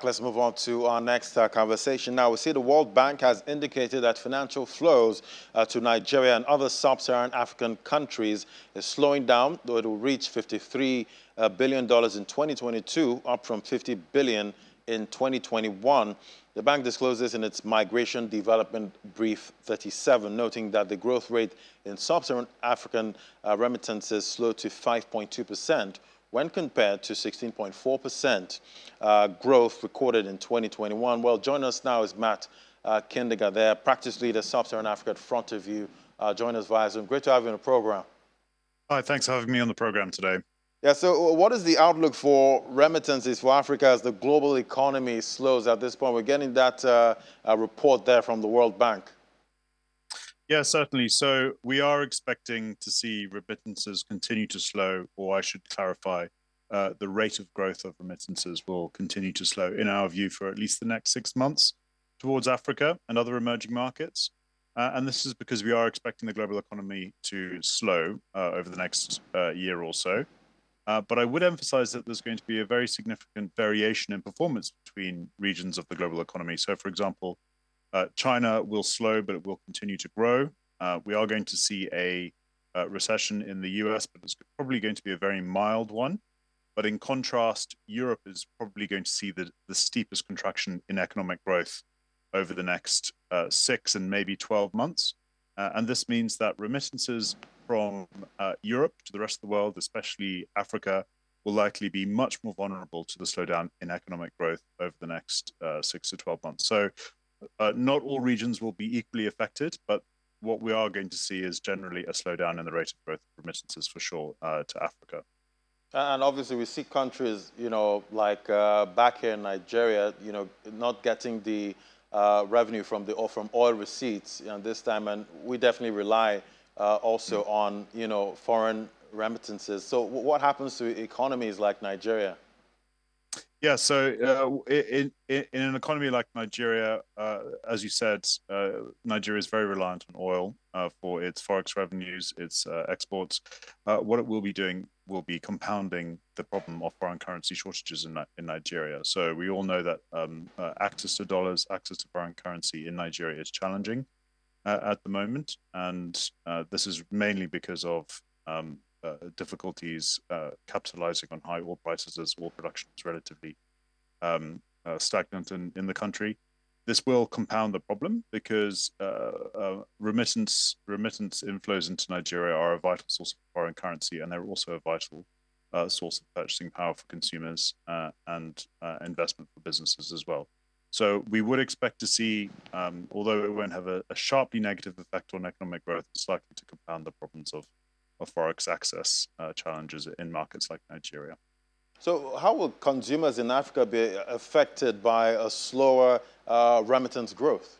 Let's move on to our next conversation. Now, we see the World Bank has indicated that financial flows to Nigeria and other sub-Saharan African countries is slowing down, though it will reach $53 billion in 2022, up from $50 billion in 2021. The bank disclosed this in its Migration Development Brief 37, noting that the growth rate in sub-Saharan African remittances slowed to 5.2%, when compared to 16.4% growth recorded in 2021. Well, join us now is Matt Kindiger there, practice leader, Sub-Saharan Africa at Front of You. Join us via Zoom. Great to have you on the program. Hi, thanks for having me on the program today. Yeah, so what is the outlook for remittances for Africa as the global economy slows at this point? We're getting that report there from the World Bank. Yeah, certainly. So we are expecting to see remittances continue to slow, or I should clarify, the rate of growth of remittances will continue to slow, in our view, for at least the next 6 months towards Africa and other emerging markets. And this is because we are expecting the global economy to slow over the next year or so. But I would emphasize that there's going to be a very significant variation in performance between regions of the global economy. So, for example, China will slow, but it will continue to grow. We are going to see a recession in the US, but it's probably going to be a very mild one. But in contrast, Europe is probably going to see the steepest contraction in economic growth over the next 6 and maybe 12 months. And this means that remittances from Europe to the rest of the world, especially Africa, will likely be much more vulnerable to the slowdown in economic growth over the next 6 to 12 months. So not all regions will be equally affected, but what we are going to see is generally a slowdown in the rate of growth of remittances for sure to Africa. And obviously we see countries, like back here in Nigeria, not getting the revenue from oil receipts this time, and we definitely rely also on foreign remittances. So what happens to economies like Nigeria? Yeah, so in an economy like Nigeria, as you said, Nigeria is very reliant on oil for its forex revenues, its exports. What it will be doing will be compounding the problem of foreign currency shortages in Nigeria. So we all know that access to dollars, access to foreign currency in Nigeria is challenging at the moment, and this is mainly because of difficulties capitalizing on high oil prices as oil production is relatively stagnant in the country. This will compound the problem because remittance inflows into Nigeria are a vital source of foreign currency, and they're also a vital source of purchasing power for consumers and investment for businesses as well. So we would expect to see, although it won't have a sharply negative effect on economic growth, it's likely to compound the problems of forex access challenges in markets like Nigeria. So how will consumers in Africa be affected by a slower remittance growth?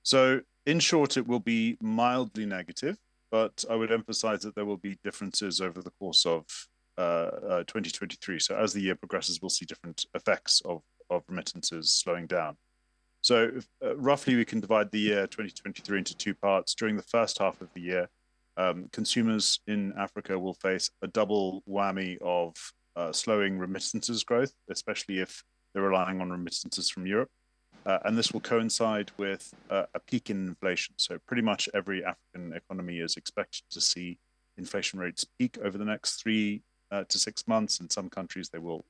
So in short, it will be mildly negative, but I would emphasize that there will be differences over the course of 2023. So as the year progresses, we'll see different effects of remittances slowing down. So roughly we can divide the year 2023 into 2 parts. During the first half of the year, consumers in Africa will face a double whammy of slowing remittances growth, especially if they're relying on remittances from Europe. And this will coincide with a peak in inflation. So pretty much every African economy is expected to see inflation rates peak over the next 3 to 6 months. In some countries, they will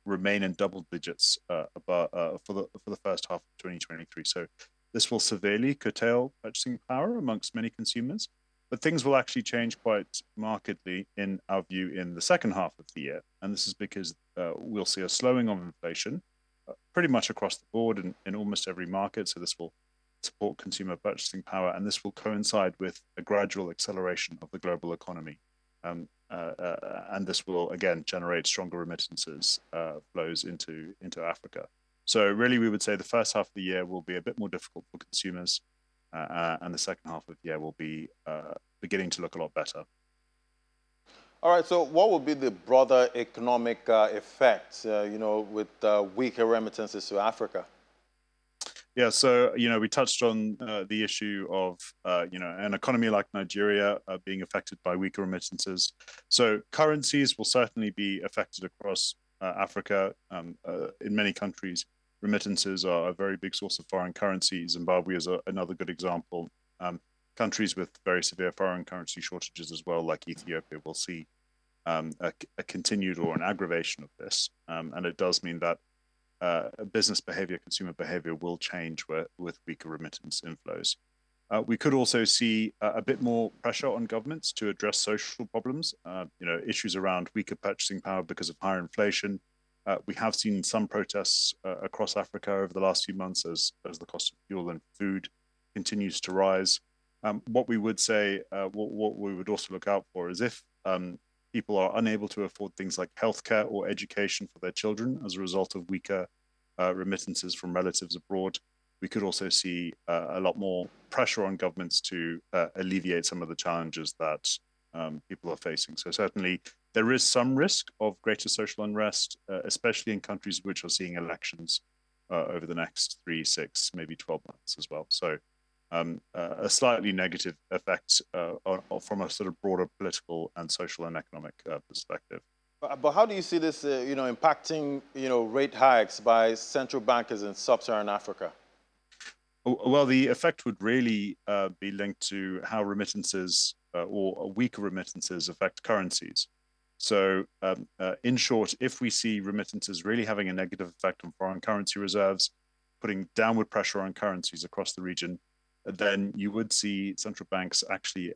remain in double digits for the first half of 2023. So this will severely curtail purchasing power amongst many consumers. But things will actually change quite markedly, in our view, in the second half of the year. And this is because we'll see a slowing of inflation pretty much across the board in almost every market. So this will support consumer purchasing power, and this will coincide with a gradual acceleration of the global economy. And this will, again, generate stronger remittances flows into Africa. So really, we would say the first half of the year will be a bit more difficult for consumers, and the second half of the year will be beginning to look a lot better. All right, so what will be the broader economic effects, with weaker remittances to Africa? Yeah, so, we touched on the issue of, an economy like Nigeria being affected by weaker remittances. So currencies will certainly be affected across Africa, in many countries, remittances are a very big source of foreign currency. Zimbabwe is another good example. Countries with very severe foreign currency shortages as well, like Ethiopia, will see a continued or an aggravation of this. And it does mean that business behavior, consumer behavior will change with weaker remittance inflows. We could also see a bit more pressure on governments to address social problems, issues around weaker purchasing power because of higher inflation. We have seen some protests across Africa over the last few months as the cost of fuel and food continues to rise. What we would say, what we would also look out for is if people are unable to afford things like healthcare or education for their children as a result of weaker remittances from relatives abroad, we could also see a lot more pressure on governments to alleviate some of the challenges that people are facing. So certainly there is some risk of greater social unrest, especially in countries which are seeing elections over the next 3, 6, maybe 12 months as well. So a slightly negative effect from a sort of broader political and social and economic perspective. But how do you see this, impacting, rate hikes by central bankers in sub-Saharan Africa? Well, the effect would really be linked to how remittances or weaker remittances affect currencies. So in short, if we see remittances really having a negative effect on foreign currency reserves, putting downward pressure on currencies across the region, then you would see central banks actually,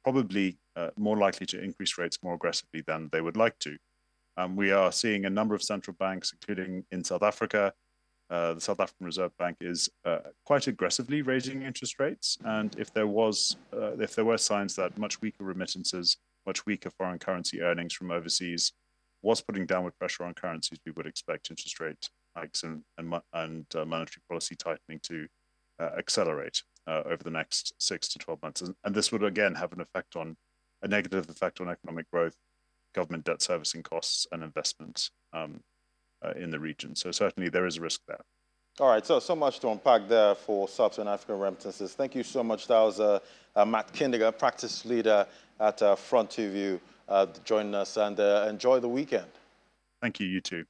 probably more likely to increase rates more aggressively than they would like to. We are seeing a number of central banks, including in South Africa. The South African Reserve Bank is quite aggressively raising interest rates, and if there were signs that much weaker remittances, much weaker foreign currency earnings from overseas was putting downward pressure on currencies, we would expect interest rate hikes and monetary policy tightening to accelerate over the next 6 to 12 months. And this would again have a negative effect on economic growth, government debt servicing costs, and investments in the region. So certainly there is a risk there. All right, so much to unpack there for sub-Saharan African remittances. Thank you so much. That was Matt Kindiger, practice leader at Front2View, joining us, and enjoy the weekend. Thank you, you too.